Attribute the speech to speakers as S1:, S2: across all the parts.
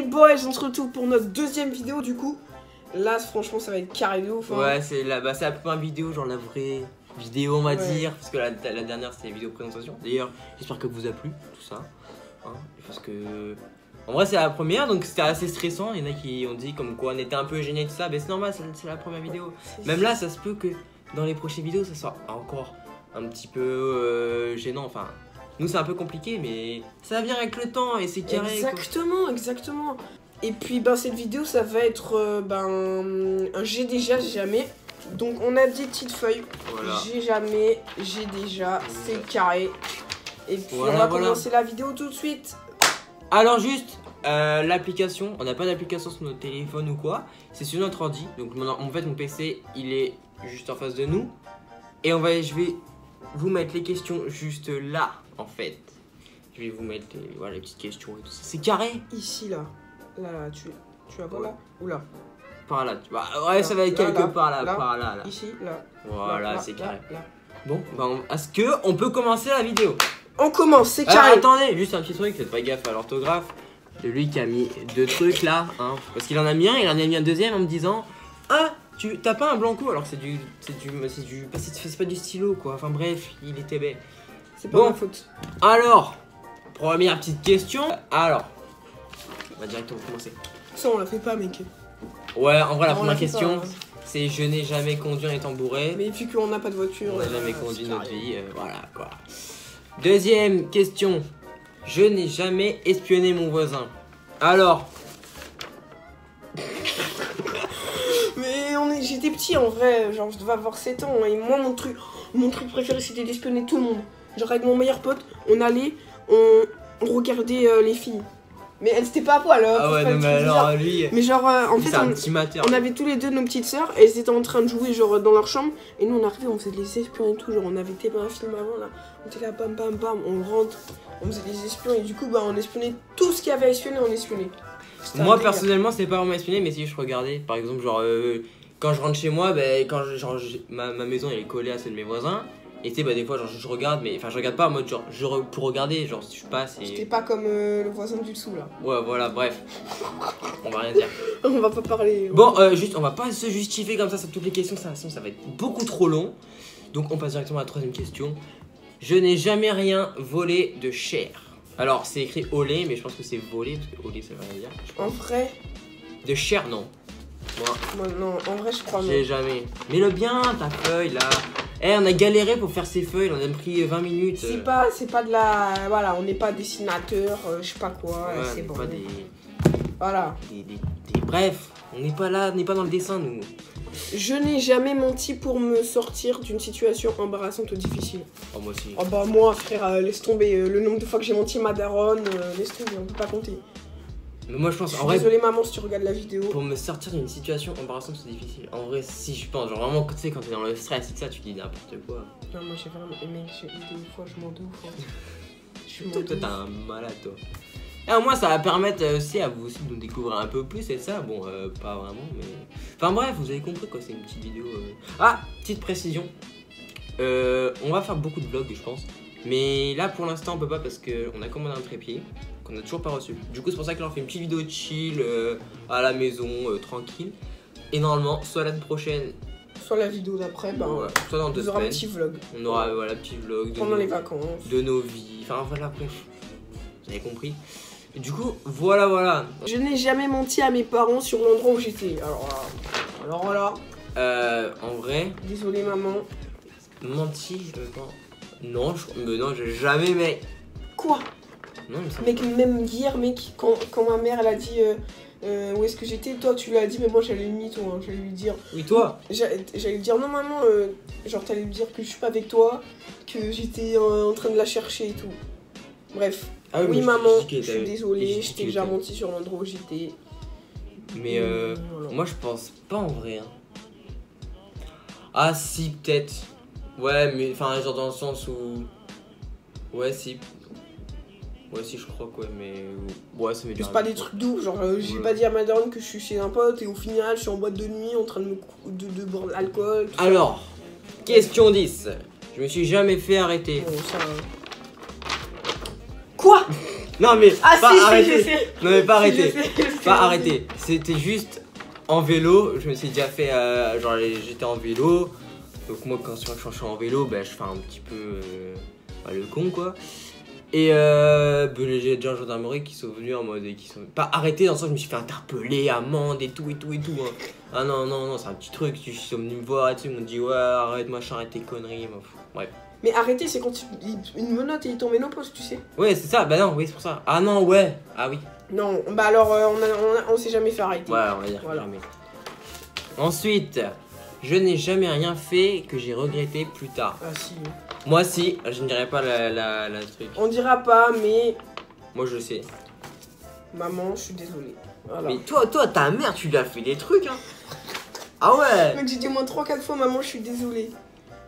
S1: boys, on se retrouve pour notre deuxième vidéo du coup. Là franchement ça va être carré de ouf hein.
S2: Ouais c'est la première vidéo, genre la vraie vidéo on va dire. Parce que la dernière c'était la vidéo présentation. D'ailleurs j'espère que vous a plu tout ça hein, parce que en vrai c'est la première donc c'était assez stressant. Il y en a qui ont dit comme quoi on était un peu gênés de ça. Mais c'est normal, c'est la première vidéo. Même là ça se peut que dans les prochaines vidéos ça soit encore un petit peu gênant. Enfin nous c'est un peu compliqué mais ça vient avec le temps et c'est carré.
S1: Exactement, quoi. Exactement. Et puis ben cette vidéo ça va être un j'ai déjà, j'ai jamais. Donc on a des petites feuilles. Voilà. J'ai jamais, j'ai déjà, c'est carré. Et puis voilà, on va commencer la vidéo tout de suite.
S2: Alors juste l'application, on n'a pas d'application sur notre téléphone ou quoi. C'est sur notre ordi. Donc en fait mon PC il est juste en face de nous. Et je vais vous mettre les questions juste là en fait. Je vais vous mettre les petites questions et tout ça. C'est carré.
S1: Ici là. Là, tu vas voir là ou là?
S2: Par là, tu vois. Ouais, là, ça va être quelque part là, par là.
S1: Ici, là.
S2: Voilà, c'est carré. Là. Bon, est-ce qu'on peut commencer la vidéo? On commence, c'est carré.
S1: Attendez,
S2: juste un petit truc, faites pas gaffe à l'orthographe. C'est lui qui a mis deux trucs là, hein. Parce qu'il en a mis un, il en a mis un deuxième en me disant ah, t'as pas un blanco alors que c'est pas du stylo quoi. Enfin bref, il était bête.
S1: C'est pas ma faute.
S2: Alors, première petite question. Alors. On va directement commencer.
S1: Ça on la fait pas mec.
S2: Ouais en vrai la première question c'est je n'ai jamais conduit en étant bourré.
S1: Mais vu qu'on n'a pas de voiture,
S2: on n'a jamais conduit notre vie, voilà quoi. Deuxième question, je n'ai jamais espionné mon voisin. Alors
S1: mais j'étais petit en vrai, genre je devais avoir 7 ans et moi mon truc préféré c'était d'espionner tout le monde. Genre avec mon meilleur pote, on allait, on regardait les filles. Mais elle c'était pas à poil.
S2: Ah ouais, non, mais alors lui.
S1: Mais genre, en fait, on avait tous les deux nos petites sœurs et elles étaient en train de jouer, genre dans leur chambre. Et nous on arrivait, on faisait des espions et tout. Genre, on avait été un film avant là. On était là, bam bam bam, on rentre, on faisait des espions. Et du coup, bah, on espionnait tout ce qu'il y avait à espionner, on espionnait.
S2: Moi personnellement, c'était pas vraiment espionné, mais si je regardais, par exemple, genre, quand je rentre chez moi, bah, ma maison elle est collée à celle de mes voisins. Et tu sais, bah, des fois, genre, je regarde, mais enfin, je regarde pas en mode genre, pour regarder, genre, si je passe et.
S1: J'étais pas comme le voisin du dessous là.
S2: Ouais, voilà, bref. On va rien dire.
S1: On va pas parler.
S2: Bon, juste, on va pas se justifier comme ça sur toutes les questions, sinon ça va être beaucoup trop long. Donc, on passe directement à la troisième question. Je n'ai jamais rien volé de cher. Alors, c'est écrit olé, mais je pense que c'est volé, parce que olé, ça veut rien dire.
S1: En vrai.
S2: De cher, non.
S1: Moi, non, en vrai, je crois non.
S2: J'ai jamais. Mets-le bien, ta feuille là. On a galéré pour faire ces feuilles, on a pris 20 minutes.
S1: C'est pas de la. Voilà, on n'est pas dessinateur, je sais pas quoi,
S2: ouais,
S1: c'est bon.
S2: Pas des.
S1: Voilà.
S2: Bref, on n'est pas là, on n'est pas dans le dessin nous.
S1: Je n'ai jamais menti pour me sortir d'une situation embarrassante ou difficile.
S2: Oh, moi aussi.
S1: Oh bah, moi, frère, laisse tomber. Le nombre de fois que j'ai menti à ma daronne, laisse tomber, on peut pas compter.
S2: Mais moi je pense
S1: en vrai. Désolée maman si tu regardes la vidéo.
S2: Pour me sortir d'une situation embarrassante c'est difficile. En vrai si je pense, genre vraiment tu sais quand t'es dans le stress et tout ça tu dis n'importe quoi.
S1: Non moi j'ai vraiment aimé, j'ai eu des fois je m'en de ouf.
S2: Toi t'es un malade toi. Et au moins ça va permettre aussi à vous aussi de nous découvrir un peu plus et ça, bon pas vraiment mais. Enfin bref vous avez compris quoi, c'est une petite vidéo. Ah petite précision. On va faire beaucoup de vlogs je pense. Mais là pour l'instant on peut pas parce qu'on a commandé un trépied qu'on a toujours pas reçu. Du coup c'est pour ça que là on fait une petite vidéo de chill à la maison, tranquille. Et normalement soit l'année prochaine,
S1: soit la vidéo d'après, bah,
S2: ouais, soit dans 2 semaines.
S1: Un petit vlog.
S2: On aura voilà petit vlog
S1: pendant les vacances.
S2: De nos vies. Enfin voilà bref. Vous avez compris. Et du coup voilà.
S1: Je n'ai jamais menti à mes parents sur l'endroit où j'étais. Alors là.
S2: En vrai.
S1: Désolé maman.
S2: Menti, non, j'ai jamais mec.
S1: Quoi?
S2: Non,
S1: mec, même hier, mec, quand ma mère elle a dit où est-ce que j'étais, toi tu l'as dit, mais moi j'allais mytho, hein, j'allais lui dire.
S2: Oui, toi?
S1: J'allais lui dire non, maman, genre t'allais lui dire que je suis pas avec toi, que j'étais en train de la chercher et tout. Bref. Ah oui, maman, je suis désolée, je t'ai déjà menti sur l'endroit où j'étais.
S2: Mais voilà. Moi je pense pas en vrai. Hein. Ah si, peut-être. Ouais, mais enfin, genre dans le sens où. Ouais, si. Ouais, si, je crois quoi, mais. Ouais, ça m'est bien.
S1: C'est pas des trucs doux, genre, j'ai pas dit à ma daronne que je suis chez un pote et au final, je suis en boîte de nuit en train de boire de l'alcool.
S2: Alors, question 10. Je me suis jamais fait arrêter.
S1: Bon, ça. Quoi?
S2: Non mais
S1: Ah
S2: pas
S1: si,
S2: arrêter.
S1: je sais.
S2: Non mais pas arrêter.
S1: Je sais.
S2: Pas arrêter. C'était juste en vélo. Je me suis déjà fait genre j'étais en vélo. Donc moi quand je suis en vélo, bah, je fais un petit peu le con quoi. Et j'ai déjà un gendarmerie qui sont venus en mode qui sont pas arrêtés dans le sens je me suis fait interpeller, amende et tout hein. Ah non c'est un petit truc, ils sont venus me voir et tout, ils m'ont dit ouais arrête machin, arrête tes conneries, bref.
S1: Mais arrêter, c'est quand une menotte et il tombe ménopause, tu sais.
S2: Ouais c'est ça, bah non oui c'est pour ça. Ah non ouais, ah oui.
S1: Non, bah alors on s'est jamais fait arrêter.
S2: Ouais on va dire
S1: voilà.
S2: Jamais. Ensuite, je n'ai jamais rien fait que j'ai regretté plus tard.
S1: Ah si.
S2: Moi si, je ne dirais pas la truc.
S1: On dira pas, mais
S2: Moi je sais.
S1: maman, je suis désolée. Voilà.
S2: Mais toi ta mère tu lui as fait des trucs hein. Ah ouais.
S1: Mec, j'ai dit au moins 3-4 fois maman, je suis désolée.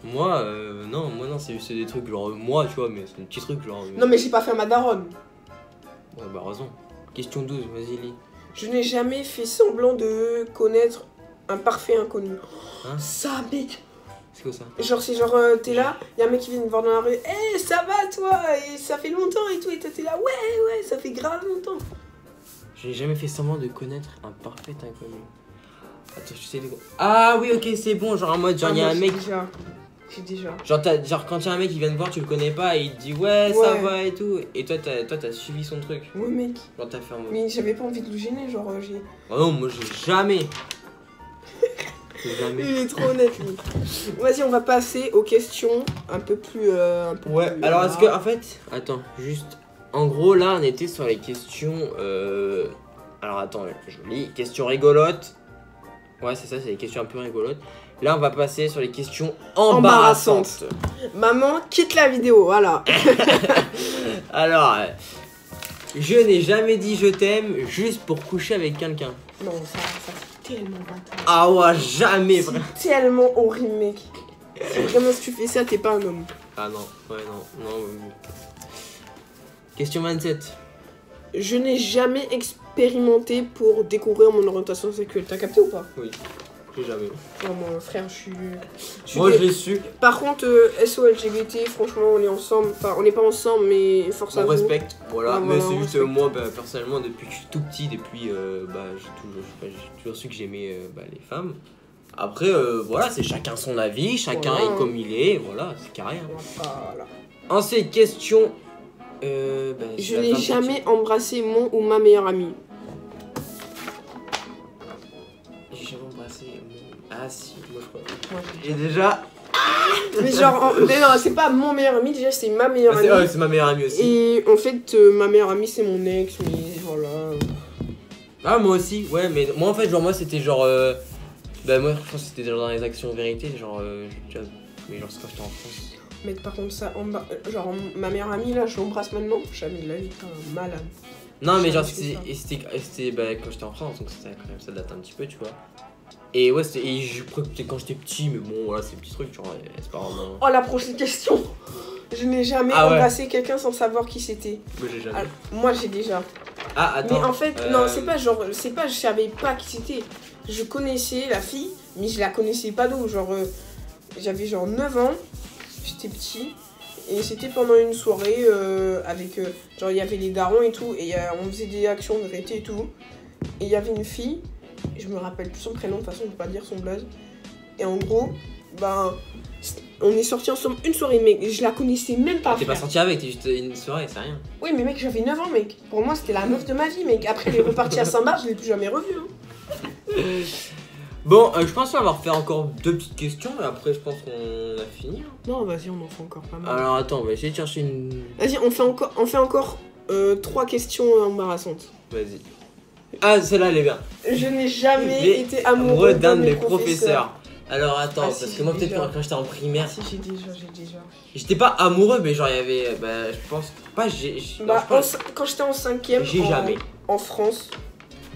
S2: Moi non c'est des trucs genre moi tu vois mais c'est des petits trucs genre.
S1: Non mais j'ai pas fait à ma daronne.
S2: Ouais bah raison. Question 12, vas-y lis.
S1: Je n'ai jamais fait semblant de connaître un parfait inconnu.
S2: Hein?
S1: Ça mec.
S2: C'est quoi ça?
S1: Genre c'est genre t'es là, y a un mec qui vient me voir dans la rue, hey, ça va toi, et ça fait longtemps et tout, et toi t'es là, ouais ça fait grave longtemps.
S2: Je n'ai jamais fait semblant de connaître un parfait inconnu. Attends je sais de quoi. Ah oui ok c'est bon genre en mode genre y a un mec.
S1: J'ai déjà.
S2: Genre quand y a un mec qui vient te voir tu le connais pas et il te dit ouais ça va et tout. Et toi t'as suivi son truc.
S1: Ouais mec.
S2: Genre t'as fait un mot.
S1: Mais j'avais pas envie de le gêner, genre j'ai.
S2: Oh non moi j'ai jamais. Jamais.
S1: Il est trop honnête lui. Vas-y on va passer aux questions un peu plus.
S2: Ouais alors est-ce que en fait. Attends juste. En gros là on était sur les questions. Alors attends je lis. Questions rigolotes. Ouais c'est ça c'est les questions un peu rigolotes. Là on va passer sur les questions embarrassantes.
S1: Maman quitte la vidéo, voilà.
S2: Alors je n'ai jamais dit je t'aime juste pour coucher avec quelqu'un.
S1: Non ça c'est tellement bâtard.
S2: Ah ouais jamais vrai.
S1: C'est tellement horrible mec. Si vraiment si tu fais ça t'es pas un homme.
S2: Ah non ouais non. Question 27.
S1: Je n'ai jamais expérimenté pour découvrir mon orientation sexuelle. T'as capté ou pas?
S2: Oui. Jamais.
S1: Non, mon frère, je suis
S2: Moi, je l'ai su.
S1: Par contre, SO LGBT, franchement, on est ensemble. Enfin, on n'est pas ensemble, mais force à vous.
S2: On respecte, voilà.
S1: Ah,
S2: mais
S1: voilà,
S2: c'est juste,
S1: respecte.
S2: moi, personnellement, depuis que je suis tout petit, depuis, j'ai toujours su que j'aimais les femmes. Après, voilà, c'est chacun son avis, chacun
S1: Voilà.
S2: est comme il est, voilà, c'est carré.
S1: Voilà.
S2: Ensuite, question.
S1: Je n'ai jamais embrassé mon ou ma meilleure amie.
S2: J'ai jamais embrassé. Ah si, moi je crois.
S1: Moi,
S2: J'ai déjà.
S1: mais genre, mais non, c'est pas mon meilleur ami, déjà c'est ma meilleure amie.
S2: Ouais, c'est ma meilleure amie aussi.
S1: Et en fait, ma meilleure amie c'est mon ex, mais voilà.
S2: Ah, moi aussi, ouais, mais moi en fait, genre, moi c'était genre. Moi je pense que c'était genre dans les actions vérité, genre. Mais genre, c'est quand j'étais en France.
S1: Mec, par contre, ça, genre, ma meilleure amie là, je l'embrasse maintenant. Jamais de la vie, t'es un malade.
S2: Non, mais genre,
S1: Jamais
S2: c'était quand j'étais en France, donc ça, quand même, ça date un petit peu, tu vois. Et ouais, je crois que c'était quand j'étais petit, mais bon, voilà, c'est des petits trucs, genre, c'est pas vraiment.
S1: Oh, la prochaine question. Je n'ai jamais
S2: Ah ouais.
S1: embrassé quelqu'un sans savoir qui c'était.
S2: Moi, j'ai jamais.
S1: Moi, j'ai déjà.
S2: Ah, attends.
S1: Mais en fait, non, c'est pas genre, c'est pas, je savais pas qui c'était. Je connaissais la fille, mais je la connaissais pas d'où. Genre, j'avais genre 9 ans, j'étais petit, et c'était pendant une soirée avec, genre, il y avait les darons et tout, et on faisait des actions vérité et tout. Et il y avait une fille, et je me rappelle plus son prénom, de toute façon, je peux pas dire son blaze. Et en gros, ben, on est sortis ensemble une soirée, mec, je la connaissais même pas.
S2: T'es pas
S1: frère.
S2: sorti avec, t'es juste une soirée, c'est rien.
S1: Oui, mais mec, j'avais 9 ans, mec. Pour moi, c'était la meuf de ma vie, mec. Après, elle est repartie à Saint-Barth, je l'ai plus jamais revue. Hein.
S2: Bon, je pense qu'on va refaire encore 2 petites questions, et après, je pense qu'on a fini.
S1: Non, vas-y, on en fait encore pas mal.
S2: Alors, attends, on va essayer de chercher une.
S1: Vas-y, on fait encore 3 questions embarrassantes.
S2: Vas-y. Ah, celle-là, elle est bien.
S1: Je n'ai jamais
S2: J'ai
S1: été amoureux
S2: d'un de mes professeurs. Alors, attends,
S1: Ah,
S2: parce
S1: si,
S2: que moi,
S1: j'ai
S2: peut-être
S1: déjà.
S2: quand j'étais en primaire,
S1: Si, j'ai déjà.
S2: j'étais pas amoureux, mais genre, il y avait. Je pense. Pas,
S1: Bah,
S2: je pense-
S1: quand j'étais en 5ème,
S2: J'ai jamais.
S1: En France,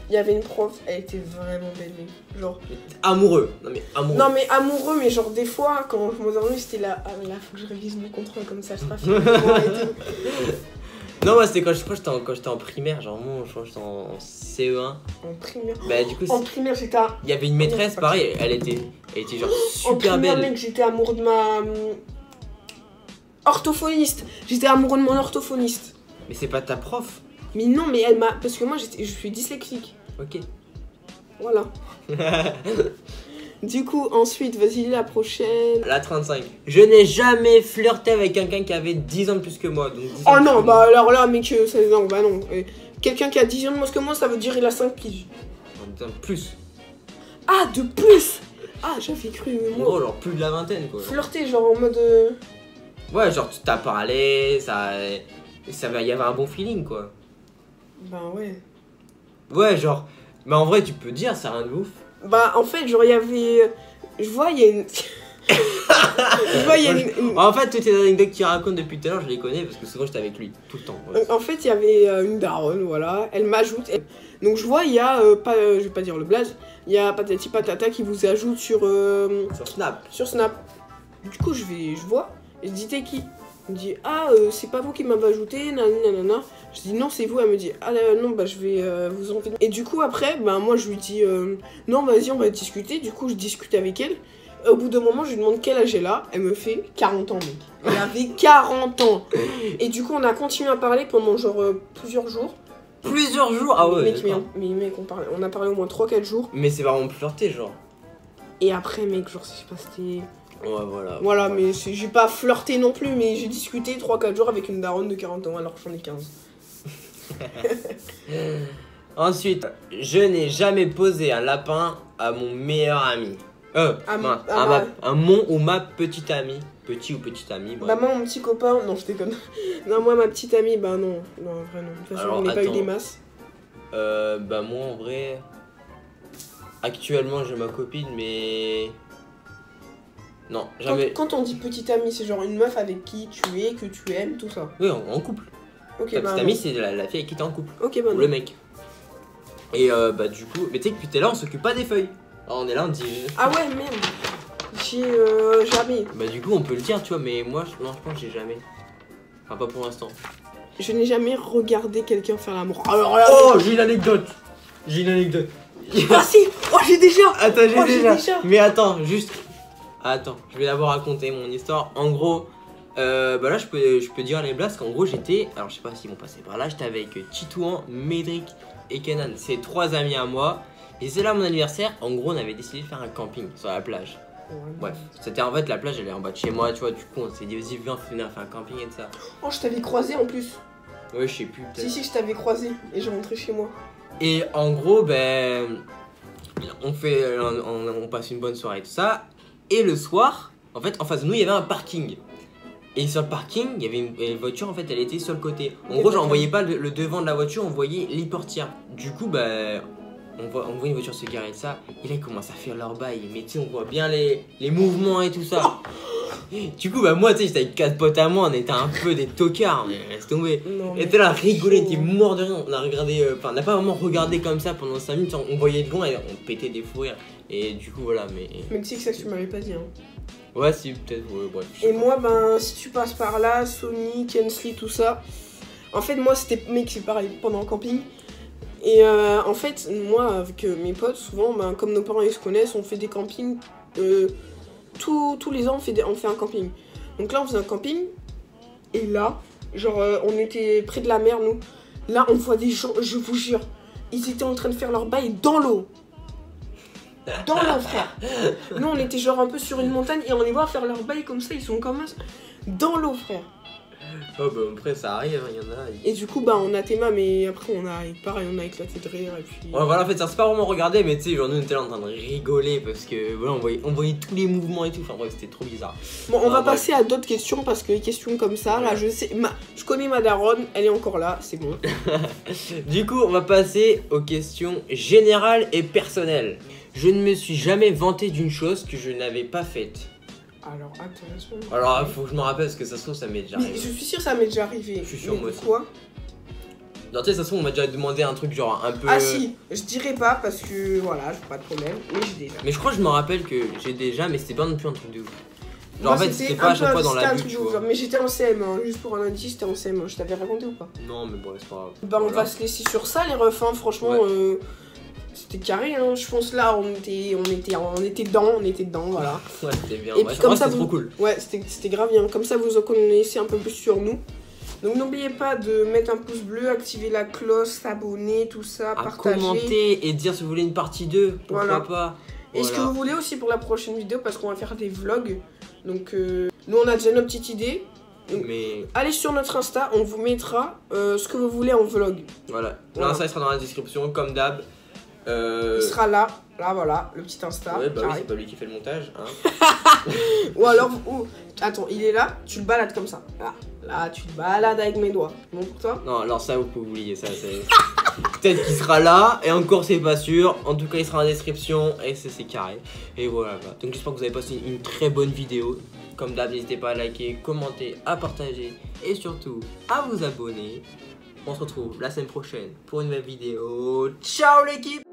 S1: il y avait une prof, elle était vraiment belle, mec. Genre.
S2: Amoureux. Non, mais amoureux.
S1: Non, mais amoureux, mais genre, des fois, quand je m'endormais, c'était là. Ah, là, faut que je révise mon contrôle, comme ça, je sera fini.
S2: Non, moi, c'était quand j'étais en primaire, genre, moi, je crois que j'étais en CE1.
S1: En primaire.
S2: Bah, du coup,
S1: En primaire, j'étais à.
S2: il y avait une maîtresse, pareil, elle était genre
S1: En
S2: super
S1: primaire,
S2: belle.
S1: mec, j'étais amoureux de ma orthophoniste. J'étais amoureux de mon orthophoniste.
S2: Mais c'est pas ta prof.
S1: Mais non, mais elle m'a... Parce que moi, je suis dyslexique.
S2: Ok.
S1: Voilà. Du coup, ensuite, vas-y, la prochaine.
S2: La 35. Je n'ai jamais flirté avec quelqu'un qui avait 10 ans de plus que moi. Donc 10 ans
S1: Oh
S2: plus
S1: non,
S2: que
S1: bah
S2: moi.
S1: alors là, mec, non, bah non. Quelqu'un qui a 10 ans de moins que moi, ça veut dire il a 5 piges.
S2: 10 ans de plus.
S1: Ah, de plus. Ah, j'avais cru,
S2: En
S1: moi.
S2: gros, genre plus de la vingtaine quoi.
S1: Flirter, genre en mode...
S2: Ouais, genre tu t'as parlé, ça va y avoir un bon feeling quoi.
S1: Ben ouais.
S2: Ouais, genre. Mais en vrai, tu peux dire, c'est rien de ouf.
S1: Bah, en fait, genre, il y avait... Je vois, il y a une... Je vois, il y a une...
S2: En fait, toutes les anecdotes qu'il raconte depuis tout à l'heure, je les connais parce que souvent j'étais avec lui, tout le temps. Ouais.
S1: En fait, il y avait une daronne, voilà. Elle m'ajoute. Donc, je vois, il y a... je vais pas dire le blaze. Il y a Patati Patata qui vous ajoute sur...
S2: Sur Snap.
S1: Sur Snap. Du coup, je vois. Et je dis, t'es qui? Elle me dit, ah, c'est pas vous qui m'avez ajouté, nanana. Je dis, non, c'est vous. Elle me dit, ah non, bah je vais vous en faire. Et du coup, après, bah moi, je lui dis, non, vas-y, on va discuter. Du coup, je discute avec elle. Au bout d'un moment, je lui demande quel âge elle a. Elle me fait 40 ans, mec. Elle avait 40 ans. Et du coup, on a continué à parler pendant genre plusieurs jours.
S2: Plusieurs jours? Ah ouais.
S1: Mec, mec, on a parlé au moins 3-4 jours.
S2: Mais c'est vraiment flirté, genre.
S1: Et après, mec, genre, je sais pas, c'était...
S2: Ouais, voilà.
S1: Voilà, mais j'ai pas flirté non plus, mais j'ai discuté 3-4 jours avec une daronne de 40 ans alors que j'en ai 15.
S2: Ensuite, je n'ai jamais posé un lapin à mon meilleur ami. Mon ou ma petite amie. Petit ou petite amie, bref.
S1: Bah moi, mon petit copain... Non, je déconne. Non, moi, ma petite amie, bah non. Non, en vrai, non. De toute façon,
S2: Alors,
S1: on n'a pas eu
S2: attends.
S1: des masses.
S2: Bah moi, en vrai... Actuellement, j'ai ma copine, mais... Non, jamais...
S1: Quand on dit petite amie, c'est genre une meuf avec qui tu es, que tu aimes, tout ça.
S2: Oui, en couple.
S1: Ok,
S2: Ta
S1: bah
S2: petite amie, c'est la fille avec qui t'es en couple.
S1: Ok, bah
S2: Ou
S1: non.
S2: le mec. Et bah du coup... Mais tu sais que depuis tout à l'heure, on s'occupe pas des feuilles. Alors, on est là, on dit...
S1: Ah ouais, merde. J'ai jamais.
S2: Bah du coup, on peut le dire, tu vois, mais moi, je pense que j'ai jamais. Enfin, pas pour l'instant.
S1: Je n'ai jamais regardé quelqu'un faire l'amour. Alors là...
S2: Oh, j'ai une anecdote. J'ai une anecdote.
S1: Ah si. Oh, j'ai déjà.
S2: Attends, j'ai
S1: Oh,
S2: déjà.
S1: déjà.
S2: Mais attends, juste... Attends, je vais d'abord raconter mon histoire. En gros, bah là, je peux dire les blagues qu'en gros, j'étais... Alors, je sais pas s'ils vont passer par là. J'étais avec Titouan, Médric et Kenan. C'est 3 amis à moi. Et c'est là mon anniversaire. En gros, on avait décidé de faire un camping sur la plage. Bref, c'était en fait la plage, elle est en bas de chez moi, tu vois. Du coup, on s'est dit, vas-y, viens, on fait un camping et tout ça.
S1: Oh, je t'avais croisé en plus.
S2: Ouais, je sais plus, peut-être.
S1: Si, je t'avais croisé et j'ai rentré chez moi.
S2: Et en gros, ben, on passe une bonne soirée et tout ça. Et le soir, en fait, en face de nous, il y avait un parking. Et sur le parking, il y avait une voiture, en fait, elle était sur le côté. En gros, genre, on voyait pas le devant de la voiture, on voyait les portières. Du coup, ben, on voit une voiture se garer et ça. Et là, ils commencent à faire leur bail. Mais tu sais, on voit bien les mouvements et tout ça. Du coup, bah, moi, tu sais, j'étais avec 4 potes à moi, on était un peu des tocards, mais laisse tomber.
S1: Non,
S2: Et t'es là, rigolé, t'es mort de rien. On a regardé, on n'a pas vraiment regardé comme ça pendant 5 minutes. On voyait de loin et on pétait des fous rires. Et du coup, voilà, mais.
S1: Mais tu sais que ça, tu m'avais pas dit. Hein.
S2: Ouais, si, peut-être, ouais, bref.
S1: Et moi, ben, si tu passes par là, Sony, Kensley, tout ça. En fait, moi, c'était. Mec, c'est pareil, pendant le camping. Et en fait, moi, avec mes potes, souvent, ben, comme nos parents ils se connaissent, on fait des campings. Tous les ans, on fait un camping. Donc là, on faisait un camping. Et là, genre, on était près de la mer, nous. Là, on voit des gens, je vous jure, ils étaient en train de faire leur bail dans l'eau. Dans l'eau, frère. Nous, on était genre un peu sur une montagne et on les voit faire leur bail comme ça, ils sont comme ça. Dans l'eau, frère.
S2: Oh, bah, après, ça arrive, il y en a.
S1: Et du coup, bah, on a Théma, mais après, pareil, on a éclaté de rire. Et puis...
S2: Ouais, voilà, en fait, ça s'est pas vraiment regardé, mais tu sais, genre, nous, on était là en train de rigoler parce que, voilà, on voyait tous les mouvements et tout. Enfin, bref, c'était trop bizarre.
S1: Bon, on va passer à d'autres questions parce que les questions comme ça, là, je connais ma daronne, elle est encore là, c'est bon.
S2: Du coup, on va passer aux questions générales et personnelles. Je ne me suis jamais vanté d'une chose que je n'avais pas faite.
S1: Alors, attends.
S2: Alors, faut que je me rappelle parce que ça se trouve, ça m'est déjà
S1: Mais
S2: arrivé.
S1: je suis sûre que ça m'est déjà arrivé.
S2: Je suis sûr,
S1: mais
S2: moi aussi.
S1: Quoi
S2: Non, tu sais, ça se trouve, on m'a déjà demandé un truc genre un peu.
S1: Ah si, je dirais pas parce que voilà, j'ai pas de problème, mais j'ai déjà.
S2: Mais je crois que je me rappelle que j'ai déjà, mais c'était pas non plus un truc de ouf. Genre,
S1: Moi,
S2: en fait, c'était pas à chaque fois dans la bulle, tu vois.
S1: Mais j'étais en CM, hein. Juste pour un indice, j'étais en CM1. Je t'avais raconté ou pas?
S2: Non, mais bon, c'est pas grave.
S1: Bah, on
S2: Voilà.
S1: va se laisser sur ça, les refs, hein. Franchement,
S2: Ouais.
S1: c'était carré, hein. Je pense là, on était dedans, voilà.
S2: Ouais, c'était bien.
S1: Et
S2: Ouais,
S1: puis comme ça,
S2: c'était trop cool.
S1: Ouais, c'était grave bien. Comme ça, vous en connaissez un peu plus sur nous. Donc n'oubliez pas de mettre un pouce bleu, activer la cloche, s'abonner, tout ça, partager.
S2: Commenter et dire si vous voulez une partie 2, pourquoi pas.
S1: Et ce que vous voulez aussi pour la prochaine vidéo, parce qu'on va faire des vlogs. Donc nous on a déjà nos petites idées. Donc, allez sur notre Insta, on vous mettra ce que vous voulez en vlog.
S2: Voilà, l'Insta sera dans la description comme d'hab.
S1: Il sera là, voilà, le petit Insta.
S2: Ouais, bah oui, c'est pas lui qui fait le montage. Hein.
S1: Ou alors, attends, il est là, tu le balades comme ça. Là, tu le balades avec mes doigts. Bon pour toi?
S2: Non, alors ça, vous pouvez oublier ça. Peut-être qu'il sera là, et encore, c'est pas sûr. En tout cas, il sera en description, et c'est carré. Et voilà. Donc, j'espère que vous avez passé une très bonne vidéo. Comme d'hab, n'hésitez pas à liker, commenter, à partager, et surtout, à vous abonner. On se retrouve la semaine prochaine pour une nouvelle vidéo. Ciao l'équipe!